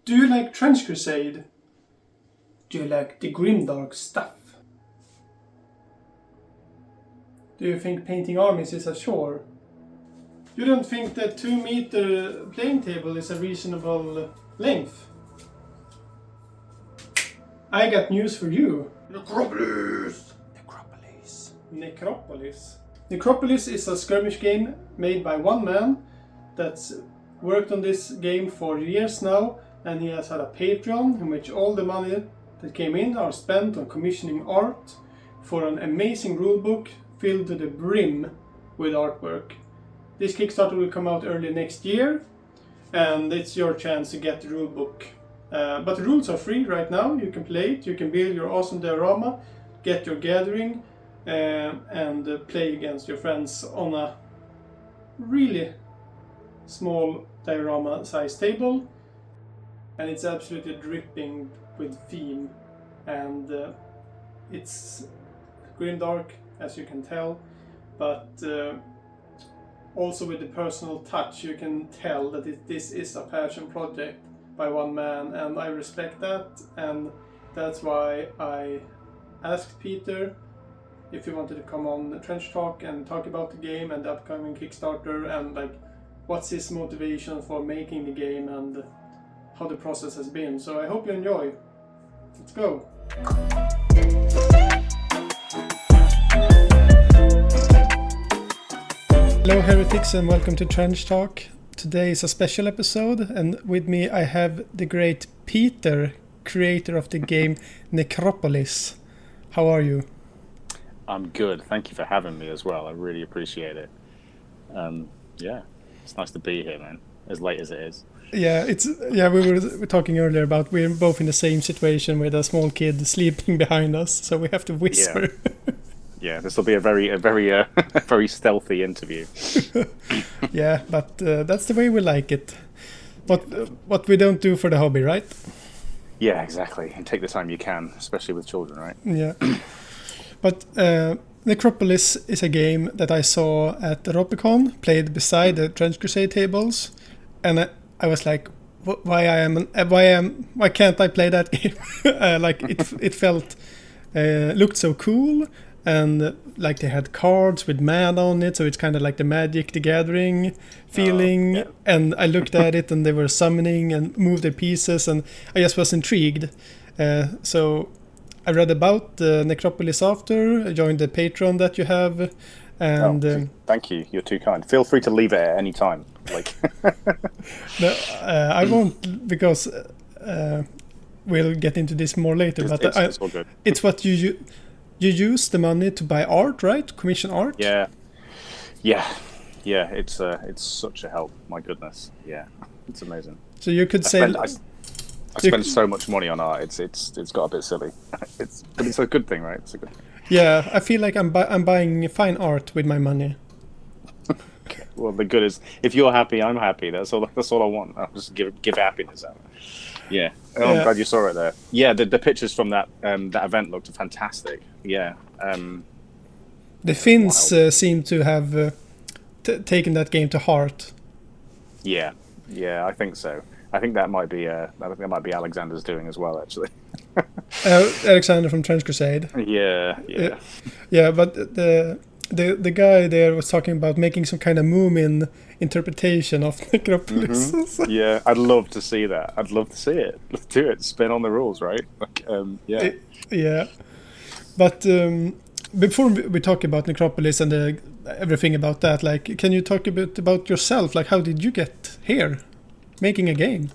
Do you like Trench Crusade? Do you like the grimdark stuff? Do you think painting armies is a chore? You don't think that 2-meter playing table is a reasonable length? I got news for you. Necropolis! Necropolis is a skirmish game made by one man that's worked on this game for years now, and he has had a Patreon in which all the money that came in are spent on commissioning art for an amazing rulebook filled to the brim with artwork. This Kickstarter will come out early next year, and it's your chance to get the rulebook. But the rules are free right now. You can play it, you can build your awesome diorama, get your gathering, and play against your friends on a really small diorama size table. And it's absolutely dripping with theme, and it's grimdark, as you can tell, but also with the personal touch. You can tell that this is a passion project by one man, and I respect that, and that's why I asked Peter if he wanted to come on Trench Talk and talk about the game and the upcoming Kickstarter, and like what's his motivation for making the game and how the process has been. So I hope you enjoy. Let's go. Hello heretics, and welcome to Trench Talk. Today is a special episode, and with me I have the great Peter, creator of the game Necropolis. How are you? I'm good. Thank you for having me as well. I really appreciate it. It's nice to be here, man, as late as it is. We were talking earlier about we're both in the same situation with a small kid sleeping behind us, so we have to whisper. Yeah, this will be a very stealthy interview. Yeah, but that's the way we like it. What we don't do for the hobby, right? Yeah, exactly. And take the time you can, especially with children, right? Yeah. But Necropolis is a game that I saw at the Ropicon, played beside the Trench Crusade tables, and I was like, why can't I play that game? It felt looked so cool, and like they had cards with mana on it, so it's kind of like the Magic the Gathering feeling. Yeah. And I looked at it, and they were summoning and moved their pieces, and I just was intrigued. So I read about Necropolis after. I joined the Patreon that you have, and thank you. You're too kind. Feel free to leave it at any time. Like, no, I won't, because we'll get into this more later. It's all good. It's what you use the money to buy art, right? Commission art. Yeah. It's such a help. My goodness. Yeah, it's amazing. So you could I spend so much money on art. It's got a bit silly. But it's a good thing, right? It's a good thing. Yeah, I feel like I'm buying fine art with my money. Okay. Well, the good is, if you're happy, I'm happy. That's all I want. I'll just give happiness out. Yeah. Oh, I'm glad you saw it there. Yeah, the pictures from that event looked fantastic. Yeah. The Finns seem to have taken that game to heart. Yeah, I think so. I think that might be Alexander's doing as well, actually. Alexander from Trench Crusade. Yeah. Yeah, but the guy there was talking about making some kind of Moomin interpretation of Necropolis. Mm-hmm. Yeah, I'd love to see that. I'd love to see it. Let's do it. Spin on the rules, right? Like, yeah. But before we talk about Necropolis and everything about that, like, can you talk a bit about yourself? Like, how did you get here, making a game?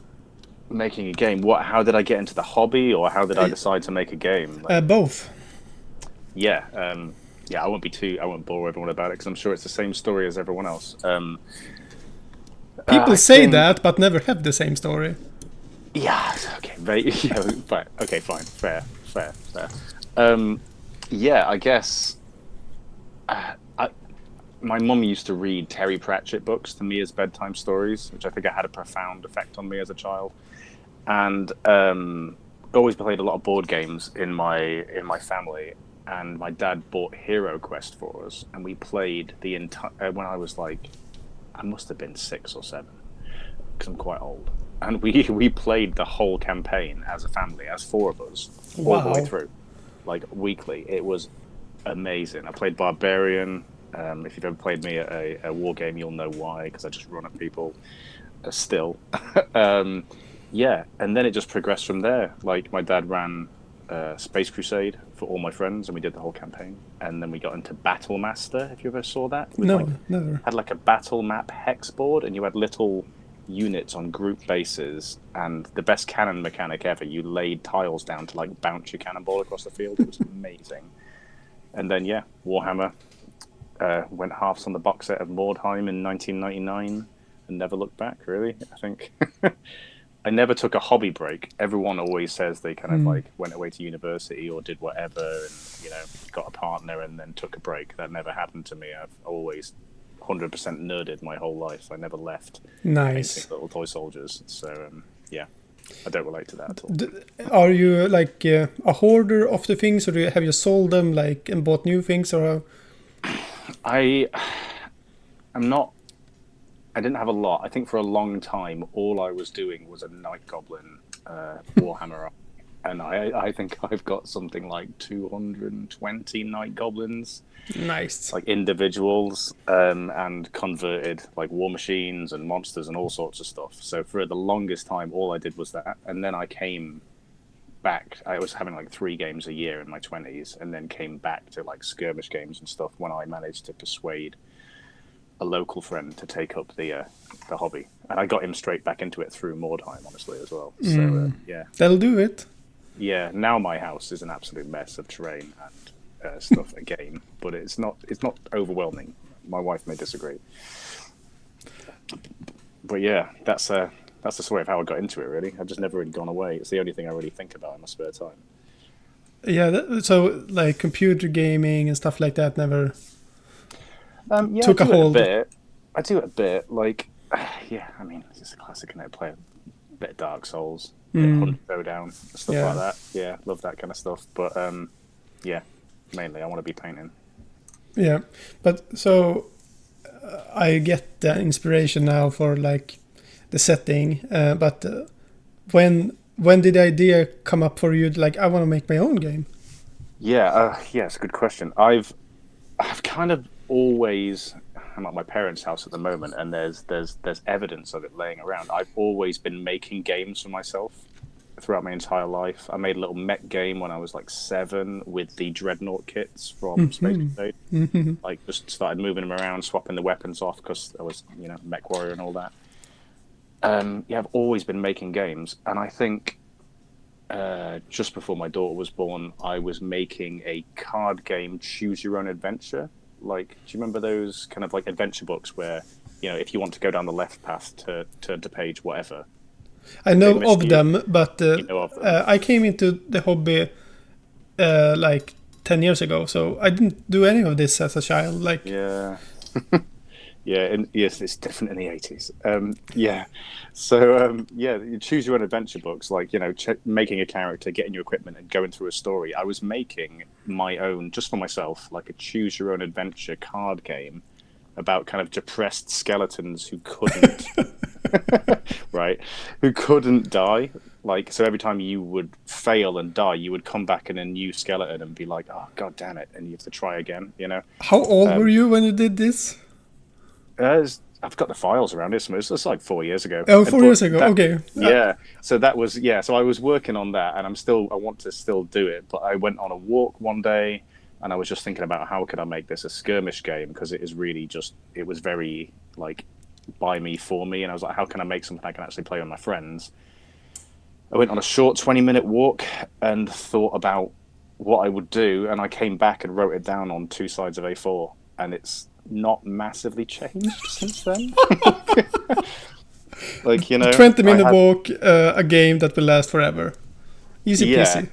Making a game? What? How did I get into the hobby, or how did I decide to make a game? Both. Yeah. I won't bore everyone about it, because I'm sure it's the same story as everyone else. People say that, but never have the same story. Yeah. Okay. Fine. Fair. I guess. My mum used to read Terry Pratchett books to me as bedtime stories, which I think had a profound effect on me as a child. And always played a lot of board games in my family. And my dad bought Hero Quest for us, and we played the entire. When I was like, I must have been 6 or 7, because I'm quite old. and we played the whole campaign as a family, as 4 of us, all the way through, like weekly. It was amazing. I played Barbarian. If you've ever played me at a war game, you'll know why, because I just run at people still. Yeah, and then it just progressed from there. Like, my dad ran Space Crusade for all my friends, and we did the whole campaign. And then we got into Battle Master, if you ever saw that. No, never. Had like a battle map hex board, and you had little units on group bases, and the best cannon mechanic ever. You laid tiles down to like bounce your cannonball across the field. It was amazing. And then Warhammer, went halves on the box set of Mordheim in 1999 and never looked back, really. I think I never took a hobby break. Everyone always says they kind of like went away to university or did whatever and, you know, got a partner and then took a break. That never happened to me. I've always 100% nerded my whole life. I never left. Nice. Little toy soldiers. So, yeah, I don't relate to that at all. Are you like a hoarder of the things, or have you sold them like and bought new things, or? I'm not. I didn't have a lot. I think for a long time, all I was doing was a Night Goblin Warhammer, and I think I've got something like 220 Night Goblins. Nice. Like individuals, and converted like war machines and monsters and all sorts of stuff. So for the longest time, all I did was that, and then I came back. I was having like 3 games a year in my 20s, and then came back to like skirmish games and stuff when I managed to persuade a local friend to take up the hobby, and I got him straight back into it through Mordheim, honestly, as well. So yeah, that'll do it. Yeah, now my house is an absolute mess of terrain and stuff again, but it's not overwhelming. My wife may disagree, but yeah, that's the story of how I got into it. Really, I've just never really gone away. It's the only thing I really think about in my spare time. Yeah, so like computer gaming and stuff like that never. Yeah, took a hold. I do it a bit. Like, yeah, I mean, it's just a classic. I play a bit of Dark Souls, Hunt Showdown, stuff like that. Yeah, love that kind of stuff. But yeah, mainly I want to be painting. Yeah, but so I get the inspiration now for like the setting. But when did the idea come up for you? Like, I want to make my own game. Yeah, it's a good question. I've kind of always, I'm at my parents' house at the moment, and there's evidence of it laying around. I've always been making games for myself throughout my entire life. I made a little mech game when I was like 7 with the Dreadnought kits from Space Crusade. Like, just started moving them around, swapping the weapons off because I was, you know, mech warrior and all that. Yeah, I've always been making games, and I think just before my daughter was born, I was making a card game, Choose Your Own Adventure. Like, do you remember those kind of like adventure books where, you know, if you want to go down the left path to turn to page whatever? I know of them, but you know of them. I came into the hobby like 10 years ago, so I didn't do any of this as a child. Like, yeah. Yeah, yes, it's different in the 80s. Yeah, so yeah, you choose your own adventure books, like, you know, making a character, getting your equipment, and going through a story. I was making my own, just for myself, like a choose your own adventure card game about kind of depressed skeletons who couldn't, right, who couldn't die. Like, so every time you would fail and die, you would come back in a new skeleton and be like, oh, god damn it, and you have to try again, you know. How old were you when you did this? I've got the files around it. It's like 4 years ago. Oh, 4 years ago. Okay. Yeah. So that was, yeah. So I was working on that, and I want to still do it. But I went on a walk one day, and I was just thinking about how could I make this a skirmish game, because it is really just, it was very like by me, for me. And I was like, how can I make something I can actually play with my friends? I went on a short 20-minute walk and thought about what I would do. And I came back and wrote it down on 2 sides of A4, and it's not massively changed since then. Like, you know, 20-minute walk, a game that will last forever. Easy peasy.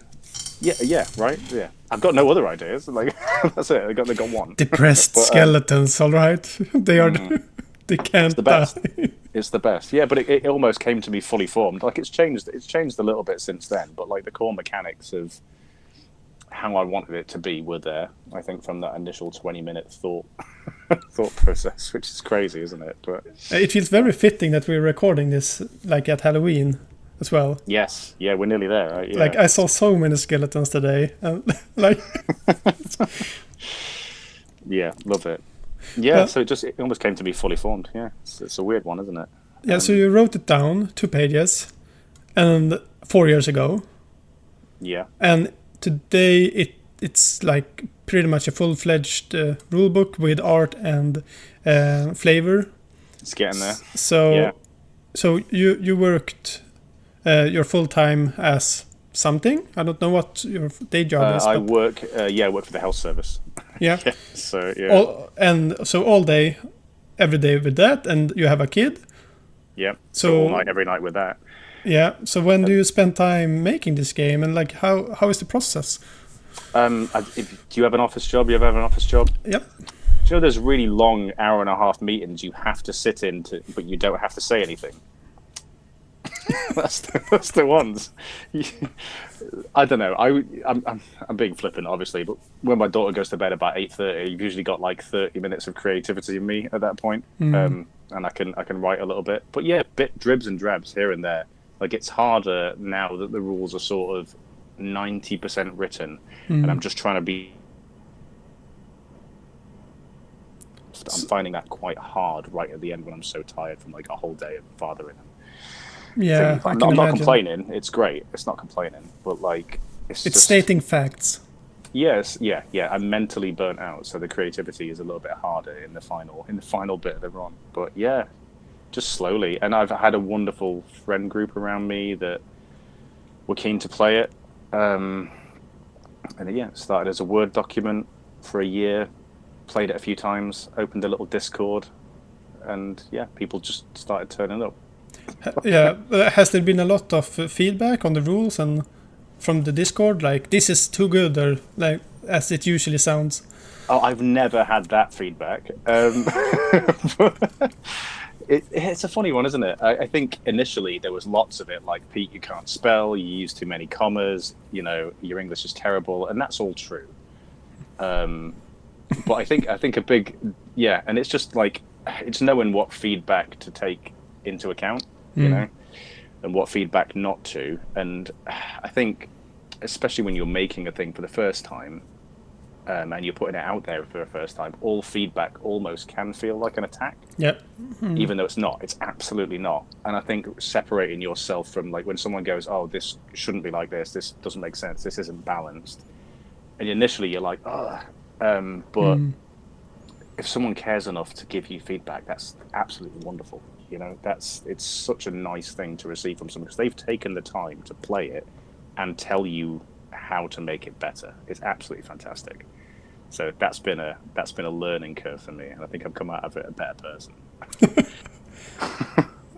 Yeah, right. Yeah, I've got no other ideas. Like, that's it. They got one. Depressed skeletons. All right, they are. They can't. It's the best. It's the best. Yeah, but it almost came to me fully formed. Like, it's changed a little bit since then. But like the core mechanics of how I wanted it to be were there. I think from that initial 20-minute thought process, which is crazy, isn't it? But It feels very fitting that we're recording this like at Halloween as well. yes, yeah, we're nearly there, right? Yeah. Like I saw so many skeletons today, and like yeah, love it. Yeah, so it almost came to be fully formed. Yeah, it's a weird one, isn't it? yeah. So you wrote it down 2 pages, and 4 years ago, Yeah, and today it's like pretty much a full-fledged rule book with art and flavor. it's getting there. So Yeah. so you worked your full time as something. I don't know what your day job is. I but work for the health service. yeah. Yeah, so yeah, All day, every day with that, and you have a kid. yeah. So all night, every night with that. yeah. So when do you spend time making this game, and like how is the process? Do you have an office job? You ever have an office job? Yep. Do you know there's really long hour-and-a-half meetings you have to sit in, but you don't have to say anything? that's the ones. I don't know. I'm being flippant, obviously, but when my daughter goes to bed about 8:30, you've usually got like 30 minutes of creativity in me at that point, and I can write a little bit. But yeah, dribs and drabs here and there. Like it's harder now that the rules are sort of 90% written, and I'm just trying to be. I'm finding that quite hard right at the end when I'm so tired from like a whole day of fathering. Yeah, I'm not complaining. It's great. It's not complaining, but like it's just stating facts. Yes, yeah. I'm mentally burnt out, so the creativity is a little bit harder in the final bit of the run. But yeah, just slowly. And I've had a wonderful friend group around me that were keen to play it. And yeah, it started as a Word document for a year, played it a few times, opened a little Discord, and yeah, people just started turning up. Yeah, has there been a lot of feedback on the rules and from the Discord, like this is too good, or like as it usually sounds? Oh, I've never had that feedback. It's a funny one, isn't it? I think initially there was lots of it, like, Pete, you can't spell, you use too many commas, you know, your English is terrible, and that's all true. But I think a big, yeah, and it's just like, it's knowing what feedback to take into account, you know, and what feedback not to. And I think, especially when you're making a thing for the first time, and you're putting it out there for the first time, all feedback almost can feel like an attack. Yep. Even though it's not. It's absolutely not. And I think separating yourself from, like, when someone goes, oh, this shouldn't be like this doesn't make sense, this isn't balanced, and initially you're like, oh, but if someone cares enough to give you feedback, that's absolutely wonderful. You know, it's such a nice thing to receive from someone, because they've taken the time to play it and tell you how to make it better. It's absolutely fantastic. So that's been a learning curve for me, and I think I've come out of it a better person.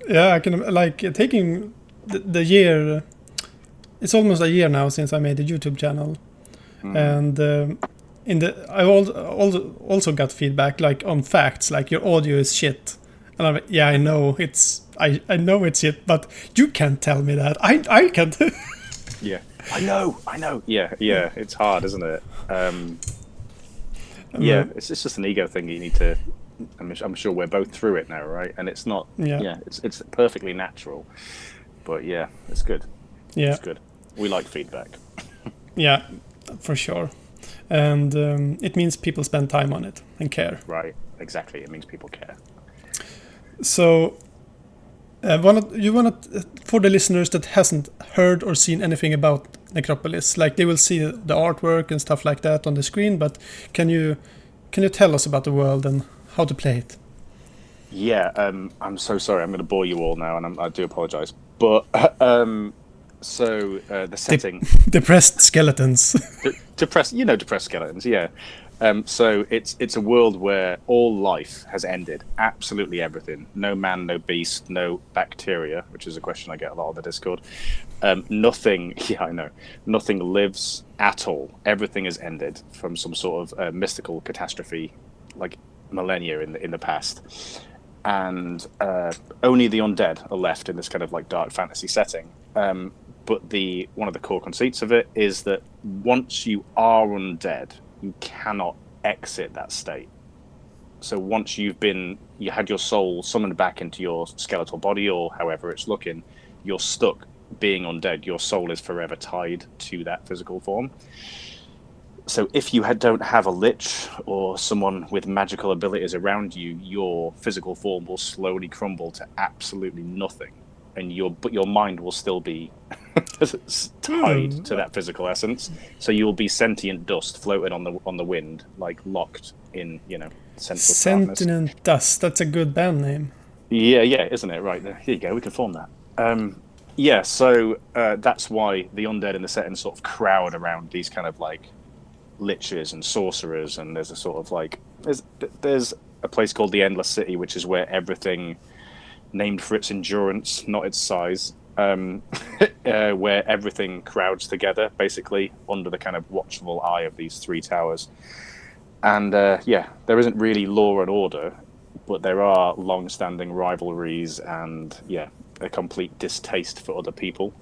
Yeah, I can, like, taking the year. It's almost a year now since I made a YouTube channel, and I also got feedback, like, on facts, like your audio is shit, and I'm like, yeah, I know I know it's shit, but you can't tell me that. I can't. Yeah, I know. Yeah, it's hard, isn't it? Yeah, it's just an ego thing. You need to. I'm sure we're both through it now, right? And it's not. Yeah, it's perfectly natural. But yeah, it's good. Yeah, it's good. We like feedback. Yeah, for sure, and it means people spend time on it and care. Right. Exactly. It means people care. So, for the listeners that hasn't heard or seen anything about Necropolis, like, they will see the artwork and stuff like that on the screen, but can you tell us about the world and how to play it? Yeah, I'm so sorry. I'm going to bore you all now, and I do apologize. But so the setting, depressed skeletons. depressed skeletons. Yeah. So it's a world where all life has ended. Absolutely everything. No man, no beast, no bacteria, which is a question I get a lot on the Discord. Nothing. Yeah, I know. Nothing lives at all. Everything has ended from some sort of mystical catastrophe, like millennia in the past, and only the undead are left in this kind of like dark fantasy setting. but one of the core conceits of it is that once you are undead, you cannot exit that state. So once you had your soul summoned back into your skeletal body, or however it's looking, you're stuck being undead. Your soul is forever tied to that physical form. So if you don't have a lich or someone with magical abilities around you, your physical form will slowly crumble to absolutely nothing, and but your mind will still be tied to that physical essence. So you'll be sentient dust floating on the wind, like locked in, senseless darkness. Sentient Dust. That's a good band name. Yeah, isn't it? Right, here you go. We can form that. So that's why the undead in the setting sort of crowd around these kind of like liches and sorcerers, and there's a sort of like there's a place called the Endless City, which is where everything named for its endurance, not its size, where everything crowds together basically under the kind of watchful eye of these three towers. And there isn't really law and order, but there are long-standing rivalries and a complete distaste for other people,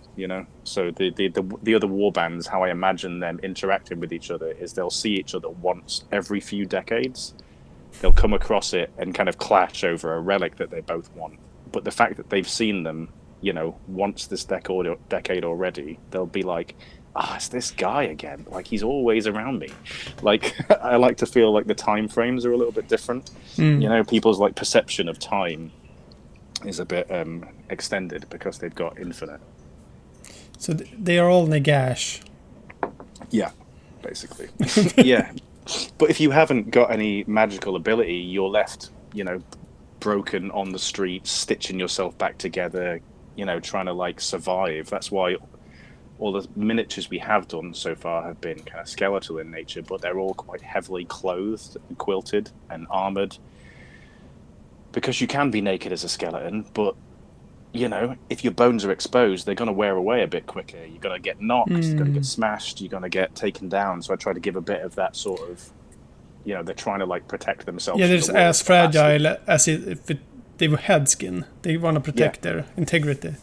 So the other war bands, how I imagine them interacting with each other is they'll see each other once every few decades. They'll come across it and kind of clash over a relic that they both want. But the fact that they've seen them, once this decade already, they'll be like, it's this guy again. Like, he's always around me. Like, I like to feel like the time frames are a little bit different. People's like perception of time is a bit extended because they've got infinite. So they are all Nagash. Yeah, basically. Yeah. But if you haven't got any magical ability, you're left, broken on the street, stitching yourself back together, trying to like survive. That's why all the miniatures we have done so far have been kind of skeletal in nature, but they're all quite heavily clothed and quilted and armored. Because you can be naked as a skeleton, but, if your bones are exposed, they're going to wear away a bit quicker. You're going to get knocked, you're going to get smashed, you're going to get taken down. So I try to give a bit of that sort of, they're trying to like protect themselves. Yeah, they're as fragile as if they were head skin. They want to protect their integrity.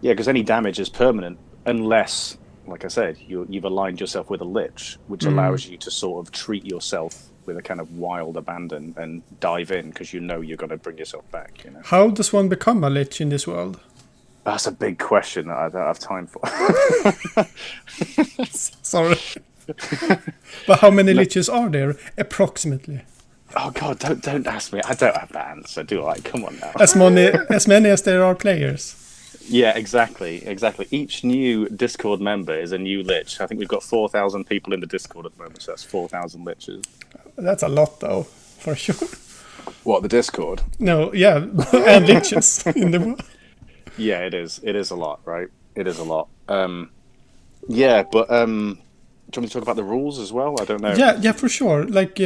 Yeah, because any damage is permanent unless, like I said, you've aligned yourself with a lich, which allows you to sort of treat yourself with a kind of wild abandon and dive in because you're going to bring yourself back. How does one become a lich in this world? That's a big question that I don't have time for. Sorry. But how many liches are there, approximately? Oh God, don't ask me. I don't have that answer, do I? Come on now. As many as there are players. Yeah, exactly. Each new Discord member is a new lich. I think we've got 4,000 people in the Discord at the moment, so that's 4,000 liches. That's a lot, though, for sure. What, the Discord? No, yeah, and liches in the world. Yeah, it is. It is a lot, right? It is a lot. Do you want me to talk about the rules as well? I don't know. Yeah, for sure. Like,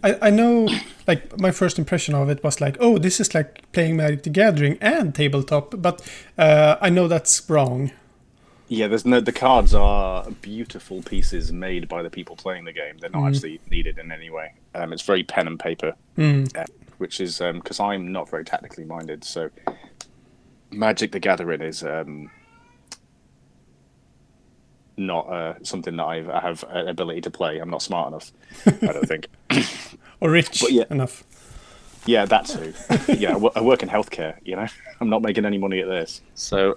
I know, like, my first impression of it was like, oh, this is like playing Magic the Gathering and tabletop, but I know that's wrong. Yeah, the cards are beautiful pieces made by the people playing the game. They're not actually needed in any way. It's very pen and paper, which is because I'm not very tactically minded. So Magic the Gathering is not something that I have an ability to play. I'm not smart enough, I don't think. Or rich enough. Yeah, that too. I work in healthcare, I'm not making any money at this. So,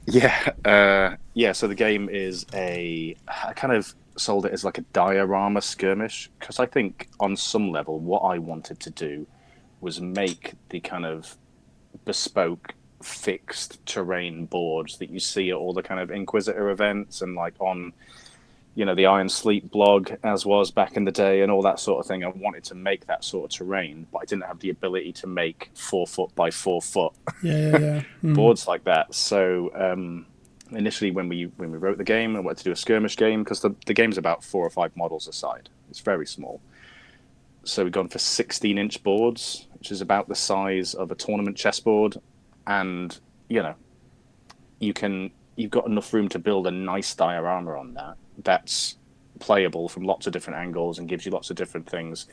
so the game is I kind of sold it as like a diorama skirmish, because I think on some level what I wanted to do was make the kind of bespoke fixed terrain boards that you see at all the kind of Inquisitor events and like on the Iron Sleep blog, as was back in the day, and all that sort of thing. I wanted to make that sort of terrain, but I didn't have the ability to make 4 foot by 4 foot boards like that. So initially when we wrote the game, I wanted to do a skirmish game because the game's about 4 or 5 models a side. It's very small. So we've gone for 16-inch boards, which is about the size of a tournament chessboard. And, you've got enough room to build a nice diorama on that. That's playable from lots of different angles and gives you lots of different things.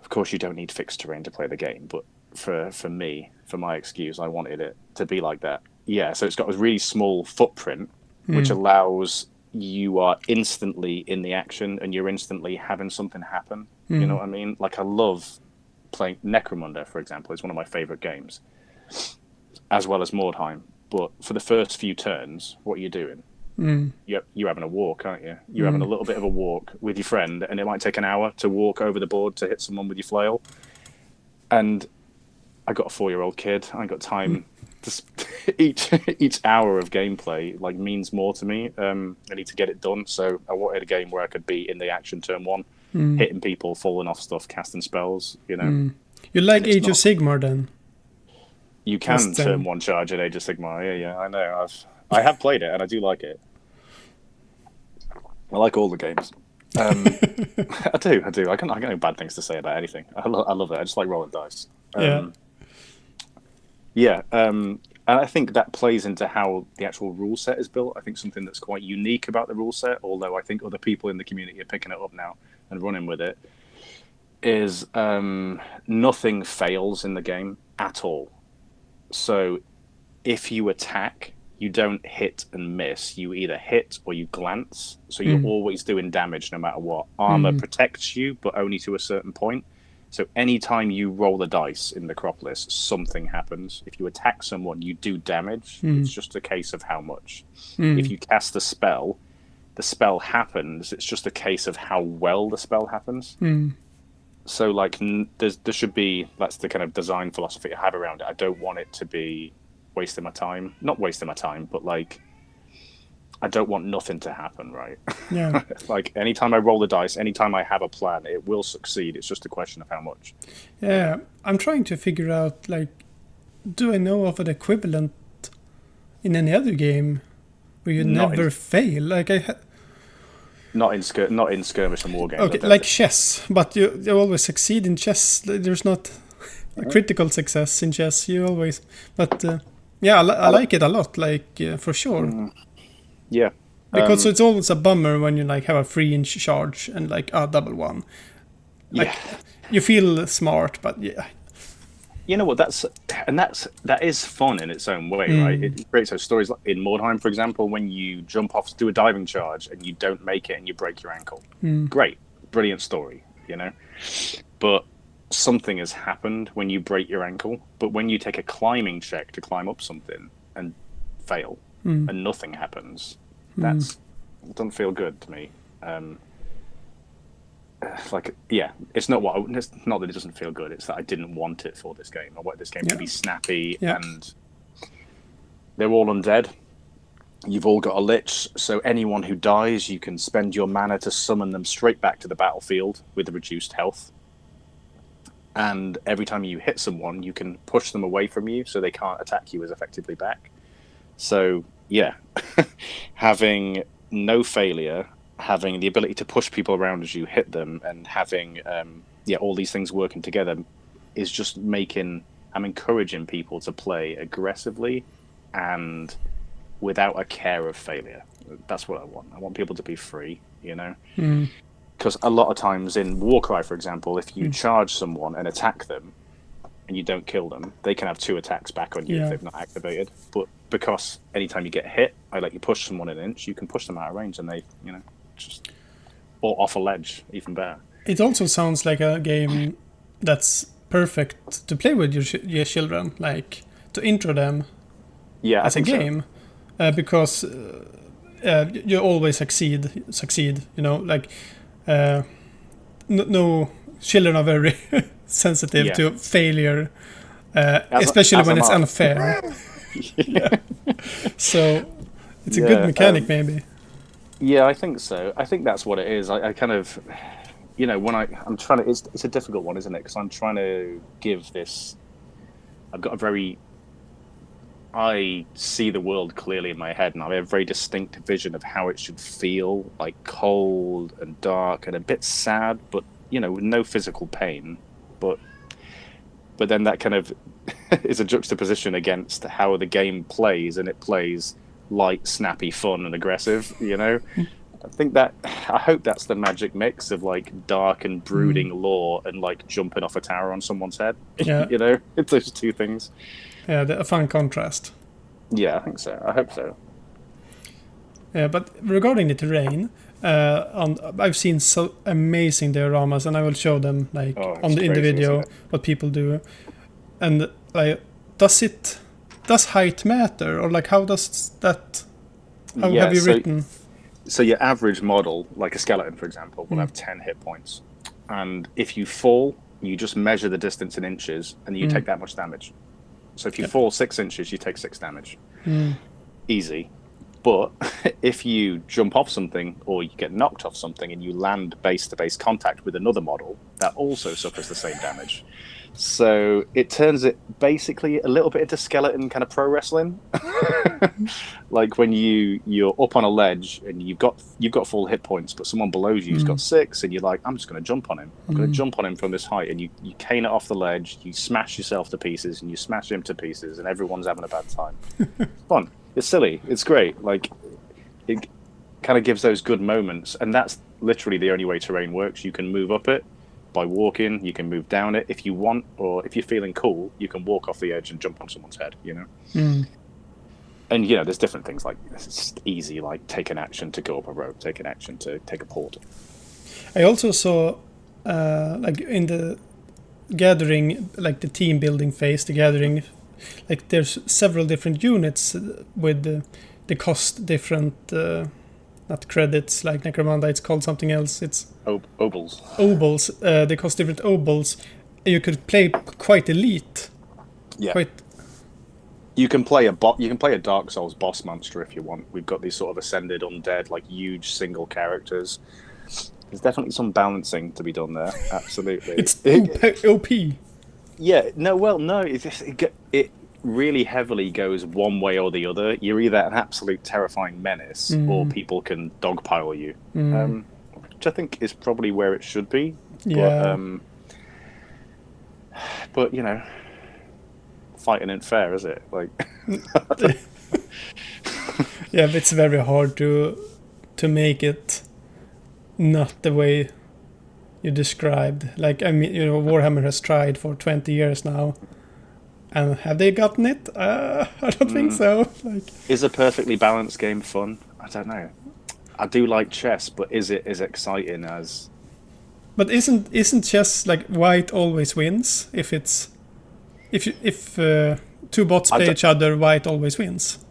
Of course, you don't need fixed terrain to play the game, but for me, for my excuse, I wanted it to be like that. Yeah, so it's got a really small footprint, which allows you are instantly in the action and you're instantly having something happen. You know what I mean? Like, I love playing Necromunda, for example. It's one of my favorite games, as well as Mordheim. But for the first few turns, what are you doing? You're having a walk, aren't you? You're having a little bit of a walk with your friend, and it might take an hour to walk over the board to hit someone with your flail. And I got a 4-year-old kid. I ain't got time. Each hour of gameplay like means more to me. I need to get it done. So I wanted a game where I could be in the action turn one, hitting people, falling off stuff, casting spells. You know. You like Age of Sigmar then? You can turn one charge at Age of Sigmar. Yeah, I know. I have played it and I do like it. I like all the games. I do. I got no bad things to say about anything. I love it. I just like rolling dice. And I think that plays into how the actual rule set is built. I think something that's quite unique about the rule set, although I think other people in the community are picking it up now and running with it, is nothing fails in the game at all. So if you attack, you don't hit and miss. You either hit or you glance. So you're always doing damage no matter what. Armor protects you, but only to a certain point. So anytime you roll the dice in Necropolis, something happens. If you attack someone, you do damage. It's just a case of how much. If you cast a spell, the spell happens. It's just a case of how well the spell happens. So, like, there should be... That's the kind of design philosophy I have around it. I don't want it to be wasting my time. Not wasting my time, but, like... I don't want nothing to happen, right? Yeah. Like, anytime I roll the dice, anytime I have a plan, it will succeed. It's just a question of how much. Yeah, I'm trying to figure out, like, do I know of an equivalent in any other game where you never fail? Like, Not in skirmish and war games. Okay, like chess, but you always succeed in chess. There's not a critical success in chess. You always... But, yeah, I like it a lot, like, for sure. Yeah. Because it's always a bummer when you like have a 3-inch charge and like a double one. Like, you feel smart, but yeah. You know what? That is fun in its own way, right? It creates those stories like in Mordheim, for example, when you jump off to do a diving charge and you don't make it and you break your ankle. Great, brilliant story, you know. But something has happened when you break your ankle. But when you take a climbing check to climb up something and fail and nothing happens. It doesn't feel good to me. It's not that it doesn't feel good. It's that I didn't want it for this game. I want this game to be snappy, and they're all undead. You've all got a lich, so anyone who dies, you can spend your mana to summon them straight back to the battlefield with reduced health. And every time you hit someone, you can push them away from you, so they can't attack you as effectively back. So, yeah, having no failure, having the ability to push people around as you hit them, and having all these things working together is just I'm encouraging people to play aggressively and without a care of failure. That's what I want. I want people to be free, you know? Because a lot of times in Warcry, for example, if you charge someone and attack them and you don't kill them, they can have 2 attacks back on you if they've not activated. But because anytime you get hit, I let you push someone an inch, you can push them out of range and they, or off a ledge, even better. It also sounds like a game that's perfect to play with your children, like to intro them as a game. Because you always succeed, like no children are very sensitive to failure, especially when it's unfair. So it's a good mechanic, maybe. Yeah, I think so. I think that's what it is. I kind of, when I'm trying to, it's a difficult one, isn't it? Because I'm trying to give this, I've got I see the world clearly in my head, and I have a very distinct vision of how it should feel, like cold and dark and a bit sad, but, with no physical pain. But then that kind of is a juxtaposition against how the game plays, and it plays light, snappy, fun, and aggressive, I hope that's the magic mix of like dark and brooding lore and like jumping off a tower on someone's head. It's those two things. Yeah, a fun contrast. Yeah, I think so. I hope so. But regarding the terrain, I've seen so amazing dioramas, and I will show them like Oh, in it's the crazy, video isn't it? what people do. And like, does height matter, or like how does that? How Yeah, have you so written? so your average model, like a skeleton, for example, will have 10 hit points. And if you fall, you just measure the distance in inches and you take that much damage. So if you fall 6 inches, you take 6 damage. Easy. But if you jump off something or you get knocked off something and you land base-to-base contact with another model, that also suffers the same damage. So it turns it basically a little bit into skeleton kind of pro wrestling. Like when you're up on a ledge and you've got full hit points, but someone below you's got 6, and you're like, I'm just going to jump on him. I'm going to jump on him from this height, and you cane it off the ledge. You smash yourself to pieces, and you smash him to pieces, and everyone's having a bad time. It's fun. It's silly. It's great. Like it kind of gives those good moments, and that's literally the only way terrain works. You can move up it by walking, you can move down it if you want, or if you're feeling cool, you can walk off the edge and jump on someone's head, you know? And, you know, there's different things, like it's easy, like take an action to go up a rope, take an action to take a port. I also saw, like in the gathering, like the team building phase, the gathering, like there's several different units with the cost different, not credits like Necromunda, it's called something else. It's Obols. Obols. They cost different obols. You could play quite elite. Yeah. Quite. You can play a Dark Souls boss monster if you want. We've got these sort of ascended undead, like huge single characters. There's definitely some balancing to be done there. Absolutely. It's OP. Yeah. No. Well. No. It really heavily goes one way or the other. You're either an absolute terrifying menace, or people can dogpile you. Which I think is probably where it should be. Yeah. But you know, fighting ain't fair, is it? Like. Yeah, but it's very hard to make it not the way you described. Like, I mean, you know, Warhammer has tried for 20 years now. And have they gotten it? I don't think so. Like, is a perfectly balanced game fun? I don't know. I do like chess, but is it as exciting as? But isn't chess like white always wins? If two bots play each other, white always wins.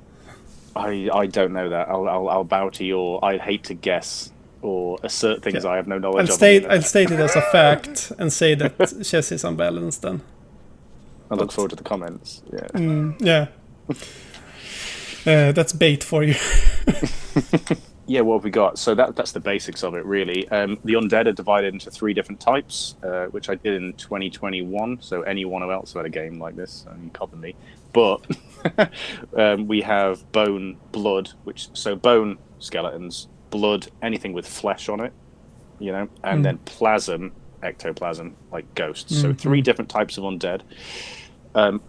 I don't know that. I'll bow to your. I hate to guess or assert things I have no knowledge of. I'll state it as a fact and say that chess is unbalanced then. I look forward to the comments. Yeah. That's bait for you. Yeah, what have we got? So that's the basics of it, really. The undead are divided into 3 different types, which I did in 2021. So anyone who else who had a game like this, you copy me. But we have bone, blood, so bone, skeletons, blood, anything with flesh on it, you know, and then plasm, ectoplasm, like ghosts. So 3 different types of undead.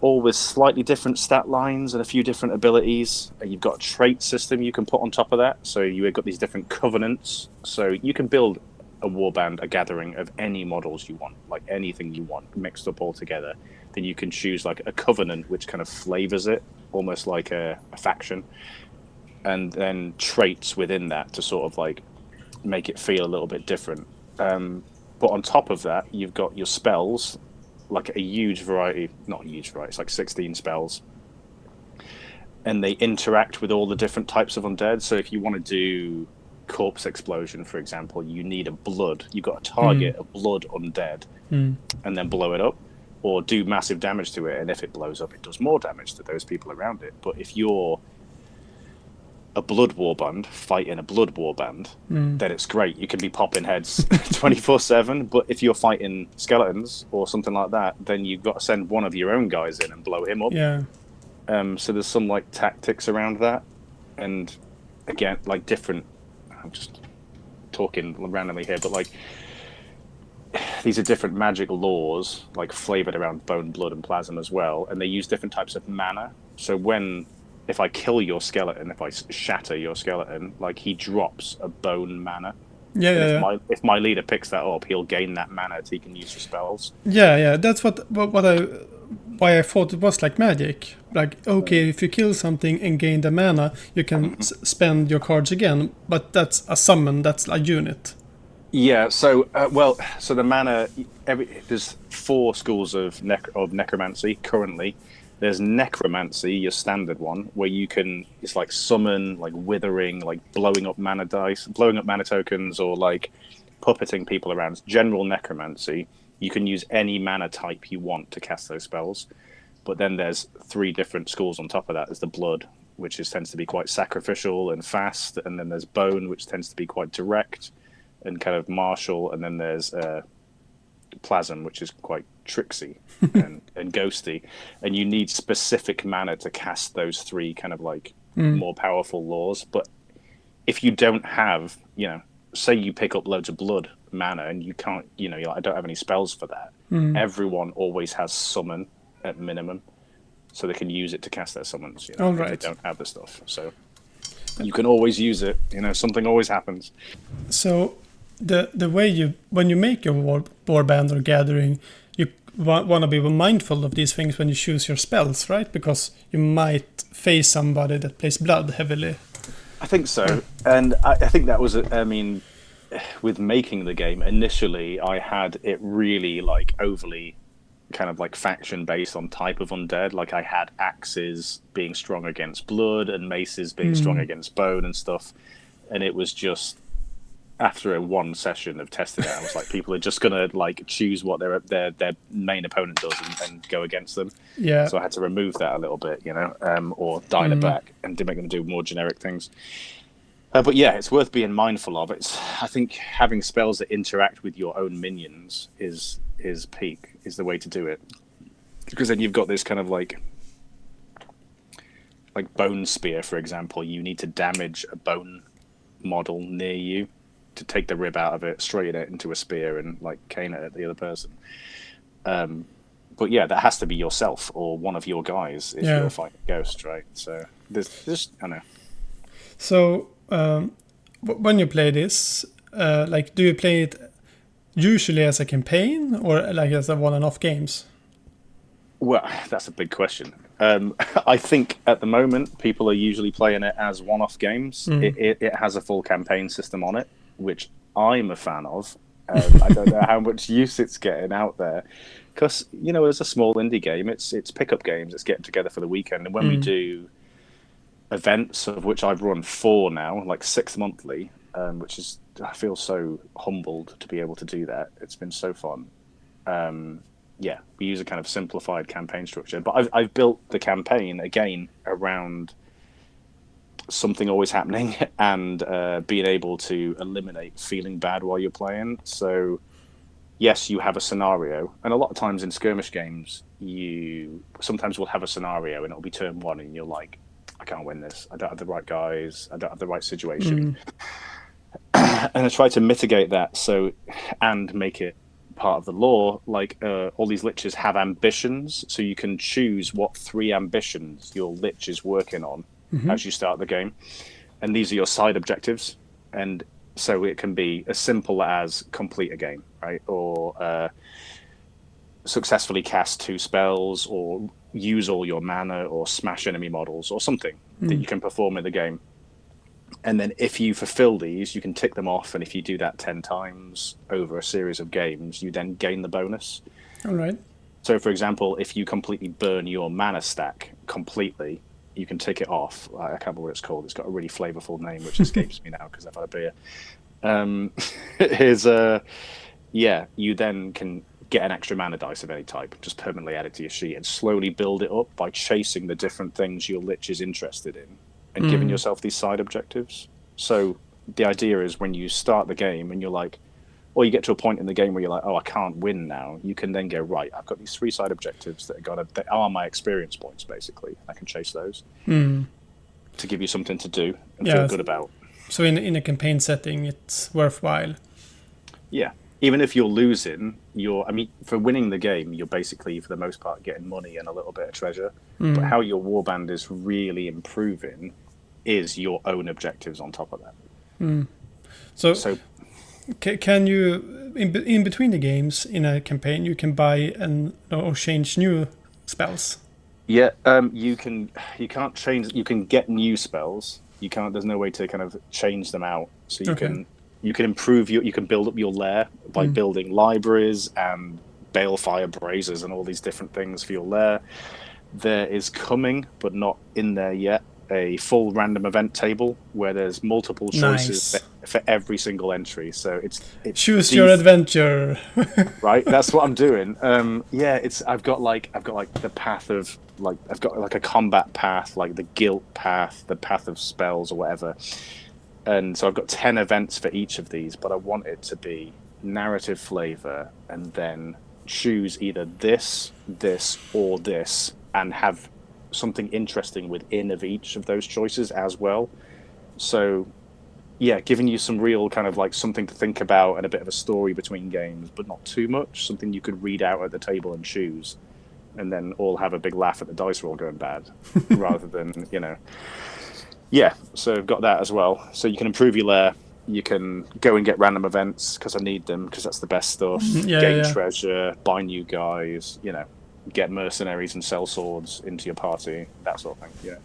All with slightly different stat lines and a few different abilities. You've got a trait system you can put on top of that. So you've got these different covenants. So you can build a warband, a gathering of any models you want, like anything you want, mixed up all together. Then you can choose like a covenant, which kind of flavors it, almost like a faction. And then traits within that to sort of like make it feel a little bit different. But on top of that, you've got your spells, like a huge variety, not a huge variety, it's like 16 spells. And they interact with all the different types of undead. So if you want to do corpse explosion, for example, you need a blood. You've got to target a blood undead and then blow it up, or do massive damage to it. And if it blows up, it does more damage to those people around it. But if you're a blood warband fighting a blood warband, then it's great. You can be popping heads 24/7. But if you're fighting skeletons or something like that, then you've got to send one of your own guys in and blow him up. Yeah. So there's some like tactics around that, and again, like different. I'm just talking randomly here, but like these are different magic laws, like flavored around bone, blood, and plasm as well, and they use different types of mana. So if I kill your skeleton, if I shatter your skeleton, like he drops a bone mana. If my leader picks that up, he'll gain that mana so he can use for spells. Yeah. That's what why I thought it was like magic. Like, okay, if you kill something and gain the mana, you can spend your cards again. But that's a summon. That's a unit. Yeah, so so the mana. There's 4 schools of necromancy currently. There's necromancy, your standard one, where you can. It's like summon, like withering, like blowing up mana dice, blowing up mana tokens, or like puppeting people around. It's general necromancy. You can use any mana type you want to cast those spells. But then there's 3 different schools on top of that. There's the blood, which tends to be quite sacrificial and fast, and then there's bone, which tends to be quite direct and kind of martial, and then there's plasm, which is quite tricksy and ghosty, and you need specific mana to cast those 3 kind of like more powerful laws. But if you don't have, say you pick up loads of blood mana and you can't, you're like, I don't have any spells for that. Everyone always has summon at minimum, so they can use it to cast their summons. If they don't have the stuff, so you can always use it. Something always happens. So the way when you make your warband or gathering, you want to be mindful of these things when you choose your spells, right? Because you might face somebody that plays blood heavily. I think so, and I think that was, with making the game initially, I had it really like overly kind of like faction based on type of undead. Like I had axes being strong against blood and maces being strong against bone and stuff, and it was just after one session of testing it, I was like, people are just gonna like choose what their main opponent does and go against them. Yeah. So I had to remove that a little bit, or dial it back and to make them do more generic things. But yeah, it's worth being mindful of. I think having spells that interact with your own minions is the way to do it, because then you've got this kind of like bone spear, for example. You need to damage a bone model near you to take the rib out of it, straighten it into a spear, and like cane it at the other person. But yeah, that has to be yourself or one of your guys if you're fighting a ghost, right? So there's I know. So when you play this, do you play it usually as a campaign or like as a one and off games? Well, that's a big question. I think at the moment people are usually playing it as one-off games. It has a full campaign system on it, which I'm a fan of. I don't know how much use it's getting out there, because as a small indie game, it's pickup games. It's getting together for the weekend, and when we do events, of which I've run 4 now, like 6 monthly, which is, I feel so humbled to be able to do that. It's been so fun. We use a kind of simplified campaign structure, but I've built the campaign again around something always happening and being able to eliminate feeling bad while you're playing. So yes, you have a scenario, and a lot of times in skirmish games, you sometimes will have a scenario and it'll be turn 1 and you're like, I can't win this. I don't have the right guys. I don't have the right situation. And I try to mitigate that and make it part of the lore. Like all these liches have ambitions, so you can choose what 3 ambitions your lich is working on as you start the game, and these are your side objectives. And so it can be as simple as complete a game, right, or successfully cast 2 spells, or use all your mana, or smash enemy models, or something that you can perform in the game. And then if you fulfill these, you can tick them off, and if you do that 10 times over a series of games, you then gain the bonus. All right. So, for example, if you completely burn your mana stack completely, you can tick it off. I can't remember what it's called. It's got a really flavorful name, which escapes me now because I've had a beer. You then can get an extra mana dice of any type, just permanently add it to your sheet, and slowly build it up by chasing the different things your lich is interested in and giving yourself these side objectives. So the idea is when you start the game and you're like, or you get to a point in the game where you're like, oh, I can't win now, you can then go, right, I've got these 3 side objectives that are my experience points, basically. I can chase those to give you something to do and feel good about. So in a campaign setting, it's worthwhile. Yeah. Even if you're losing, for winning the game, you're basically, for the most part, getting money and a little bit of treasure. But how your warband is really improving is your own objectives on top of that. So can you, in between the games in a campaign, you can buy or change new spells. Yeah, you can't change. You can get new spells. You can't. There's no way to kind of change them out. So you can improve you can build up your lair by building libraries and balefire braziers and all these different things for your lair. There is coming, but not in there yet, a full random event table where there's multiple choices for every single entry. So it's choose your adventure. Right, that's what I'm doing. I've got the path of I've got like a combat path, like the guilt path, the path of spells or whatever. And so I've got 10 events for each of these, but I want it to be narrative flavor and then choose either this, or this, and have something interesting within of each of those choices as well. So yeah, giving you some real kind of like something to think about and a bit of a story between games, but not too much, something you could read out at the table and choose, and then all have a big laugh at the dice roll going bad rather than, yeah, so I've got that as well. So you can improve your lair, you can go and get random events because I need them, because that's the best stuff. Gain treasure, buy new guys, get mercenaries and sell swords into your party, that sort of thing.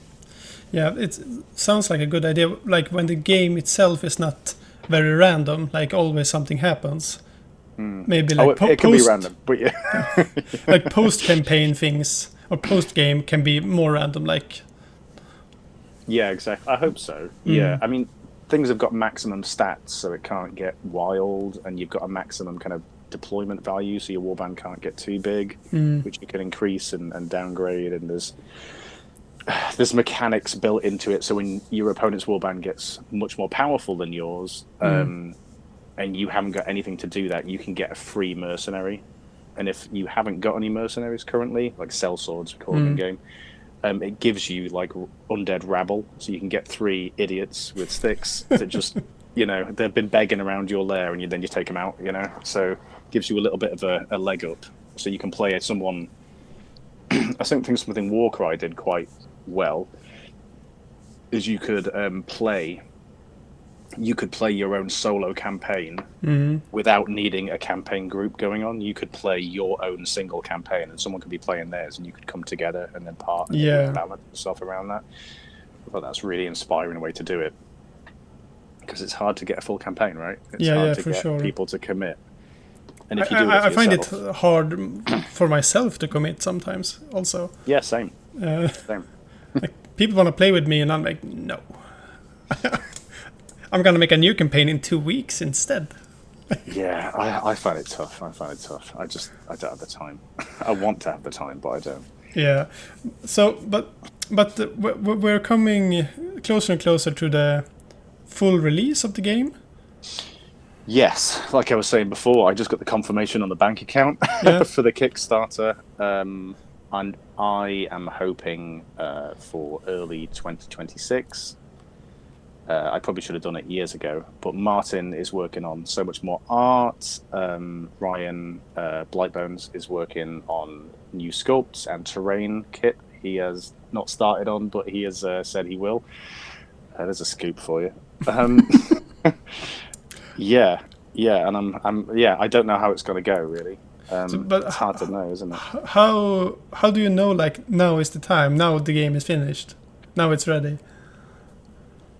Yeah, it sounds like a good idea. Like when the game itself is not very random, like always something happens. Maybe like it can be random, but yeah, like post-campaign things or post-game can be more random. Like, yeah, exactly. I hope so. Yeah, I mean, things have got maximum stats, so it can't get wild, and you've got a maximum kind of deployment value, so your warband can't get too big, which you can increase and downgrade. And there's mechanics built into it, so when your opponent's warband gets much more powerful than yours, and you haven't got anything to do that, you can get a free mercenary. And if you haven't got any mercenaries currently, like sellswords we call them in game, it gives you like undead rabble, so you can get 3 idiots with sticks that just they've been begging around your lair, and then you take them out, so it gives you a little bit of a leg up, so you can play as someone. I think something Warcry did quite well is you could play your own solo campaign without needing a campaign group going on. You could play your own single campaign, and someone could be playing theirs, and you could come together and then part and balance yourself around that. I thought that's a really inspiring way to do it, because it's hard to get a full campaign, right? It's hard to get people to commit. And if you do I find it hard for myself to commit sometimes also. Yeah, same. Same. Like, people want to play with me, and I'm like, no. I'm going to make a new campaign in 2 weeks instead. Yeah, I find it tough. I don't have the time. I want to have the time, but I don't. Yeah. So, but we're coming closer and closer to the full release of the game. Yes, like I was saying before, I just got the confirmation on the bank account for the Kickstarter, and I am hoping for early 2026. I probably should have done it years ago, but Martin is working on so much more art. Ryan Blightbones is working on new sculpts and terrain kit. He has not started on, but he has said he will. There's a scoop for you. Yeah, and I don't know how it's going to go really. But it's hard to know, isn't it? How do you know? Like, now is the time. Now the game is finished. Now it's ready.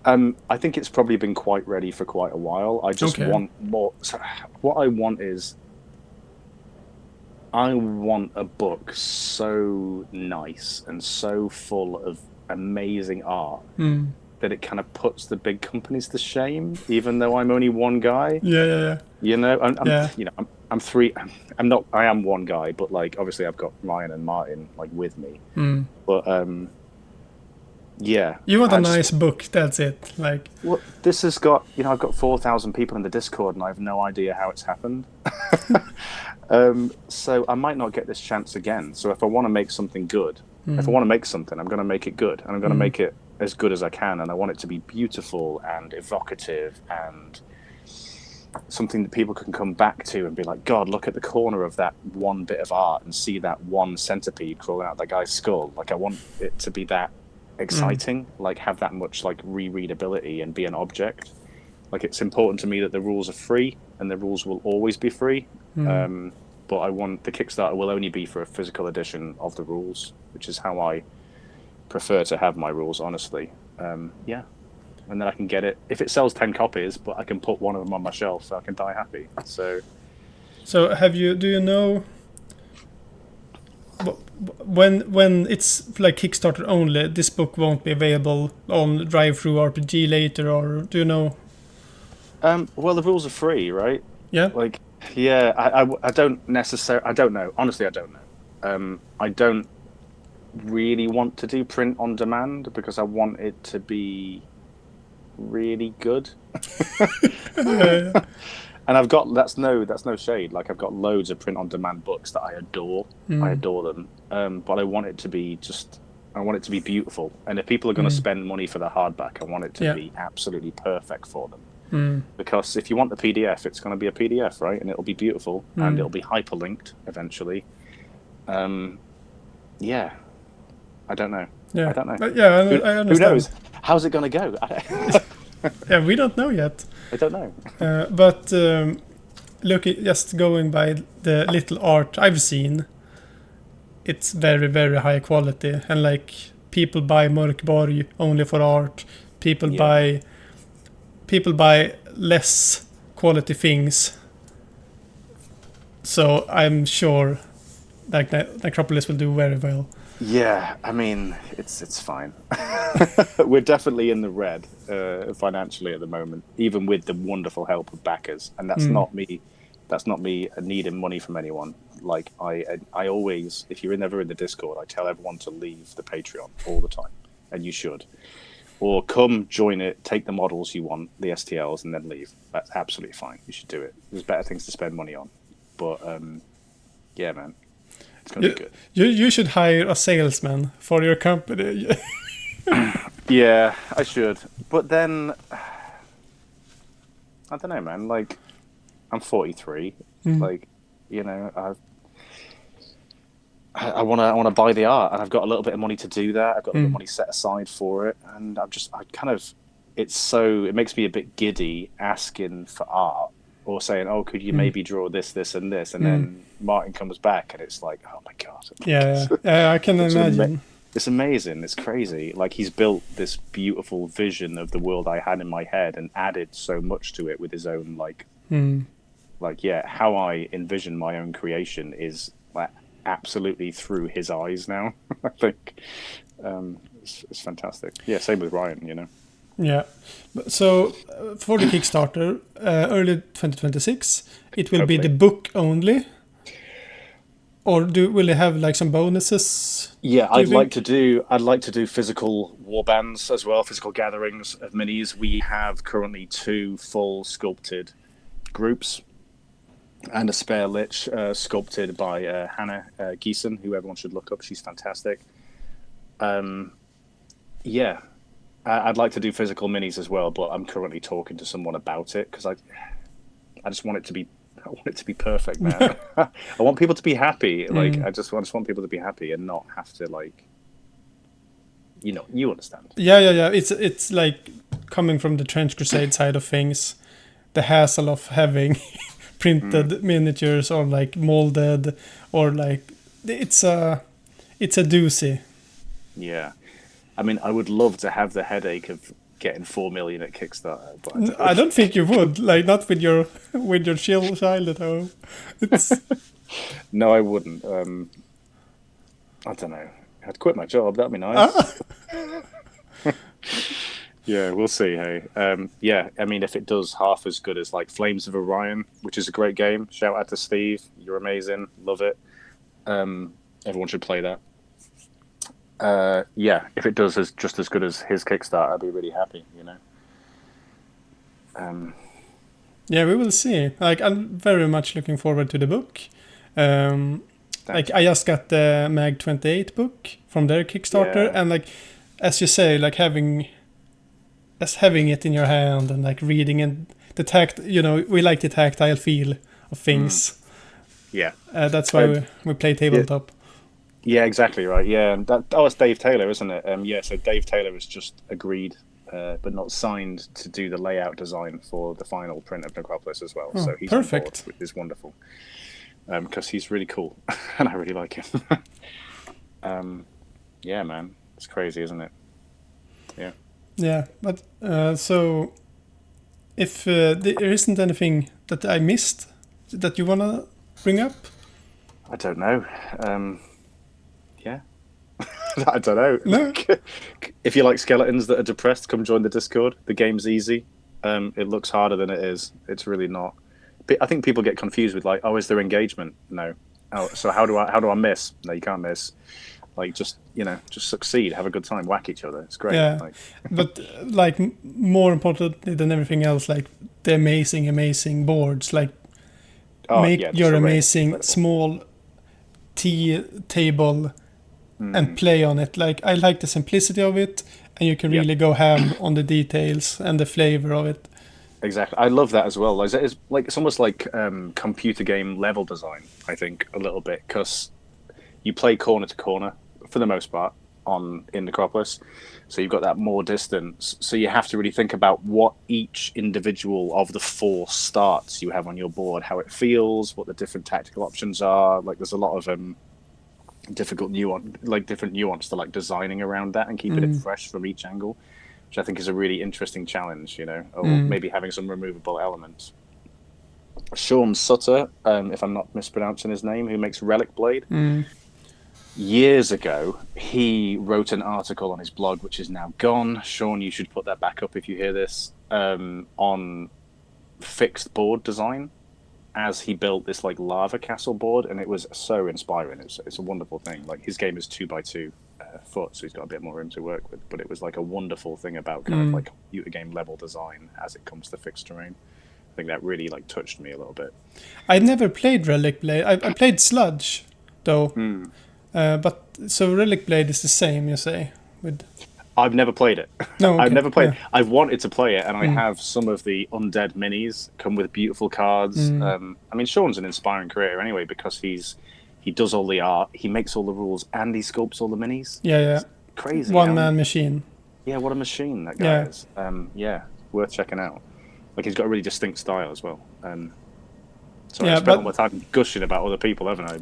I think it's probably been quite ready for quite a while. I just want more. So what I want is, I want a book so nice and so full of amazing art that it kind of puts the big companies to shame, even though I'm only one guy. Yeah. I'm three. I am one guy, but like obviously I've got Ryan and Martin like with me. But yeah. You want a nice book, that's it. Like, well, this has got, I've got 4,000 people in the Discord, and I have no idea how it's happened. So I might not get this chance again. So if I want to make something good, if I want to make something, I'm going to make it good, and I'm going to make it as good as I can, and I want it to be beautiful and evocative and something that people can come back to and be like, God, look at the corner of that one bit of art and see that one centipede crawling out that guy's skull. Like, I want it to be that exciting, like have that much like rereadability and be an object. Like, it's important to me that the rules are free, and the rules will always be free. but I want the Kickstarter will only be for a physical edition of the rules, which is how I prefer to have my rules, honestly. Yeah. And then I can get it if it sells 10 copies, but I can put one of them on my shelf so I can die happy. So do you know when it's like Kickstarter only, this book won't be available on Drive-Thru RPG later, or do you know? Well, the rules are free, right? Yeah. Like, yeah, I don't necessarily, I don't know. Honestly, I don't know. I don't really want to do print on demand because I want it to be really good. Yeah. And I've got that's no shade. Like I've got loads of print on demand books that I adore. I adore them. But I want it to be beautiful. And if people are going to spend money for the hardback, I want it to be absolutely perfect for them. Because if you want the PDF, it's going to be a PDF, right? And it'll be beautiful and it'll be hyperlinked eventually. Yeah. I don't know. Yeah. I don't know. Yeah, I understand. Who knows? How's it going to go? Yeah, we don't know yet. I don't know. But just going by the little art I've seen, it's very, very high quality. And like people buy Mörkborg only for art. People buy less quality things. So I'm sure like Necropolis will do very well. Yeah, I mean, it's fine. We're definitely in the red financially at the moment, even with the wonderful help of backers. And that's not me. That's not me needing money from anyone. Like I always, if you're ever in the Discord, I tell everyone to leave the Patreon all the time, and you should, or come join it, take the models you want, the STLs, and then leave. That's absolutely fine. You should do it. There's better things to spend money on. But yeah, man. It's gonna be good. You should hire a salesman for your company. Yeah, I should. But then, I don't know, man. Like, I'm 43. Like, you know, I want to buy the art, and I've got a little bit of money to do that. I've got a little money set aside for it, and it makes me a bit giddy asking for art or saying, "Oh, could you maybe draw this, this, and this?" And then Martin comes back, and it's like, "Oh my god!" Yeah, I can imagine. It's amazing. It's crazy. Like he's built this beautiful vision of the world I had in my head, and added so much to it with his own how I envision my own creation is like absolutely through his eyes now. I think it's fantastic. Yeah, same with Ryan. You know. Yeah. So for the Kickstarter, early 2026, it will be the book only. Or will they have like some bonuses? Yeah, I'd like to do physical warbands as well, physical gatherings of minis. We have currently 2 full sculpted groups and a spare lich sculpted by Hannah Geeson, who everyone should look up. She's fantastic. Yeah, I'd like to do physical minis as well, but I'm currently talking to someone about it because I just want it to be. I want it to be perfect, man. I want people to be happy. Like I just want people to be happy and not have to like, you understand. Yeah. It's like coming from the Trench Crusade side of things, the hassle of having printed miniatures or like molded or like it's a doozy. Yeah, I mean, I would love to have the headache of getting 4 million at Kickstarter, but I don't think you would. Like not with your child at home. No, I wouldn't. I don't know. I'd quit my job. That'd be nice. Yeah, we'll see. Hey, yeah. I mean, if it does half as good as like Flames of Orion, which is a great game. Shout out to Steve. You're amazing. Love it. Everyone should play that. Yeah, if it does just as good as his Kickstarter, I'd be really happy, Yeah, we will see. Like, I'm very much looking forward to the book. Like, I just got the Mag 28 book from their Kickstarter, and like, as you say, like having it in your hand and like reading and the we like the tactile feel of things. Yeah, that's why we play tabletop. Yeah, exactly right. Yeah, and it's Dave Taylor, isn't it? Yeah, so Dave Taylor has just agreed, but not signed, to do the layout design for the final print of Necropolis as well. So he's perfect. on board, which is wonderful. because he's really cool and I really like him. Yeah, man, it's crazy, isn't it? Yeah. Yeah, but so if there isn't anything that I missed that you wanna bring up? I don't know. Yeah. I don't know. No. If you like skeletons that are depressed, come join the Discord. The game's easy. It looks harder than it is. It's really not. I think people get confused with like, oh, is there engagement? No. Oh, so how do I miss? No, you can't miss. Like, just succeed, have a good time, whack each other. It's great. Yeah, like, but like more importantly than everything else, like the amazing boards. Like make your amazing small tea table and play on it. Like I like the simplicity of it, and you can really go ham on the details and the flavor of it. Exactly, I love that as well. Like it's almost like computer game level design. I think a little bit because you play corner to corner for the most part in Necropolis, so you've got that more distance. So you have to really think about what each individual of the 4 starts you have on your board, how it feels, what the different tactical options are. Like there's a lot of different nuance to like designing around that and keeping it fresh from each angle, which I think is a really interesting challenge, or maybe having some removable elements. Sean Sutter, if I'm not mispronouncing his name, who makes Relic Blade, years ago, he wrote an article on his blog, which is now gone. Sean, you should put that back up if you hear this, on fixed board design, as he built this like lava castle board, and it was so inspiring. It's a wonderful thing. Like his game is 2x2 foot, so he's got a bit more room to work with, but it was like a wonderful thing about kind of like computer game level design as it comes to fixed terrain. I think that really like touched me a little bit. I never played Relic Blade. I played Sludge though. But so Relic Blade is the same, you say? I've never played it. No, okay. I've never played. I've wanted to play it, and I have some of the undead minis come with beautiful cards. I mean, Sean's an inspiring creator anyway, because he does all the art, he makes all the rules, and he sculpts all the minis. Yeah. It's crazy. One-man machine. Yeah, what a machine that guy is. Yeah, worth checking out. Like he's got a really distinct style as well. So I spent all my time gushing about other people, haven't I?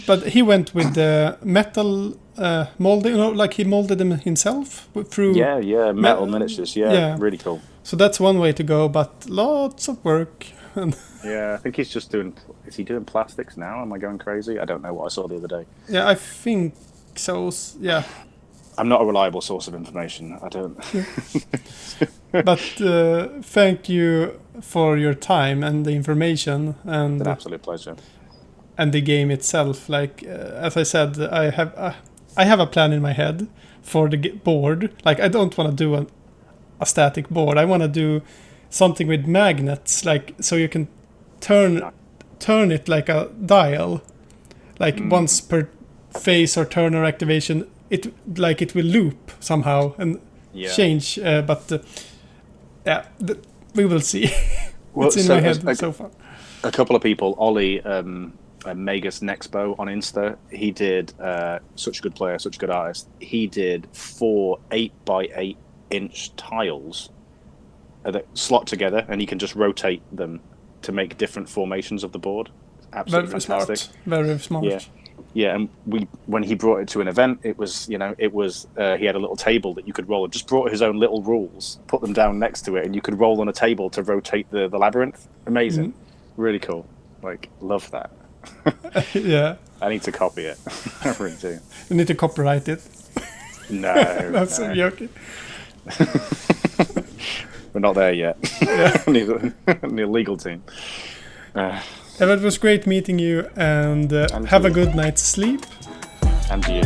But he went with the metal molding, like he molded them himself through. Yeah, metal miniatures. Yeah, really cool. So that's one way to go, but lots of work. Yeah, I think he's just doing. Is he doing plastics now? Am I going crazy? I don't know what I saw the other day. Yeah, I think so. Yeah. I'm not a reliable source of information. I don't. But thank you for your time and the information, and it's an absolute pleasure. And the game itself, like as I said, I have a plan in my head for the board. Like I don't want to do a static board. I want to do something with magnets, like so you can turn it like a dial, like once per phase or turn or activation. It will loop somehow and change, but we will see. It's in my head so far. A couple of people, Ollie, Magus Nexpo on Insta, he did such a good player, such a good artist. He did 4 8x8 inch tiles that slot together, and you can just rotate them to make different formations of the board. Absolutely fantastic. Very smart. Yeah, and when he brought it to an event, it was he had a little table that you could roll. Just brought his own little rules, put them down next to it, and you could roll on a table to rotate the labyrinth. Amazing, really cool. Like, love that. Yeah, I need to copy it. I really do. You need to copyright it. No, that's so joking. We're not there yet. Yeah. Need a legal team. It was great meeting you, and have a good night's sleep. And you.